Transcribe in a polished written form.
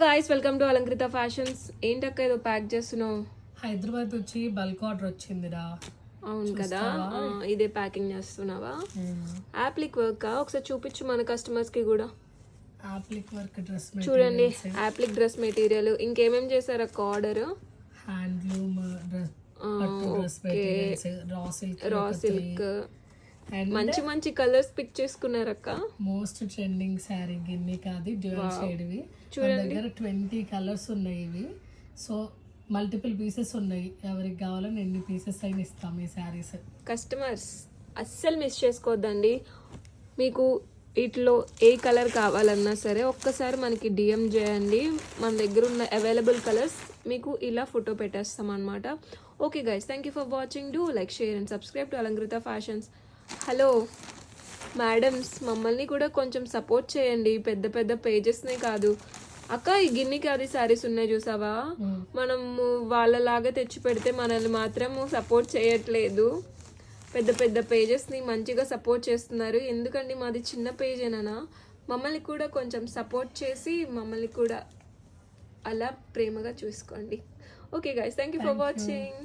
Guys welcome to Alankrita fashions. ఏంటక్క ఏదో pack చేస్తున్నావు? హైదరాబాద్ వచ్చి బల్క్ ఆర్డర్ వచ్చిందిరా. అవును కదా, ఇదే ప్యాకింగ్ చేస్తున్నావా? యాప్లిక్ వర్క్ ఒకసారి చూపించు మన కస్టమర్స్ కి కూడా. యాప్లిక్ వర్క్ డ్రెస్ చూడండి, యాప్లిక్ డ్రెస్ మెటీరియల్. ఇంకేమేం చేశారు అక్క order? Handloom dress materials, raw silk, మంచి మంచి కలర్స్ పిక్ చేసుకున్నారక్క. మోస్ట్ ట్రెండింగ్ శారీ గిన్ని కాదు, డ్యూయల్ షేడ్ వి. చూడండి, దగ్గర 20 కలర్స్ ఉన్నాయి ఇవి. సో మల్టిపుల్ పీసెస్ ఉన్నాయి, ఎవరికి కావాలని ఎన్ని పీసెస్ అయినా ఇస్తాం ఈ శారీస్. కస్టమర్స్ అస్సలు మిస్ చేసుకోవద్దండి. మీకు వీటిలో ఏ కలర్ కావాలన్నా సరే ఒక్కసారి మనకి డిఎం చేయండి. మన దగ్గర ఉన్న అవైలబుల్ కలర్స్ మీకు ఇలా ఫోటో పెట్టేస్తాం అనమాట. Okay guys, thank you for watching. Do like, share and subscribe to Alankrita fashions. Hello madams, మమ్మల్ని కూడా కొంచెం సపోర్ట్ చేయండి. పెద్ద పెద్ద పేజెస్నే కాదు అక్క, ఈ గిన్నికి అది శారీస్ ఉన్నాయి చూసావా, మనము వాళ్ళలాగా తెచ్చి పెడితే మనల్ని మాత్రం సపోర్ట్ చేయట్లేదు. పెద్ద పెద్ద పేజెస్ని మంచిగా సపోర్ట్ చేస్తున్నారు. ఎందుకండి మాది చిన్న పేజేనా? మమ్మల్ని కూడా కొంచెం సపోర్ట్ చేసి మమ్మల్ని కూడా అలా ప్రేమగా చూసుకోండి. Okay guys, thank you for watching.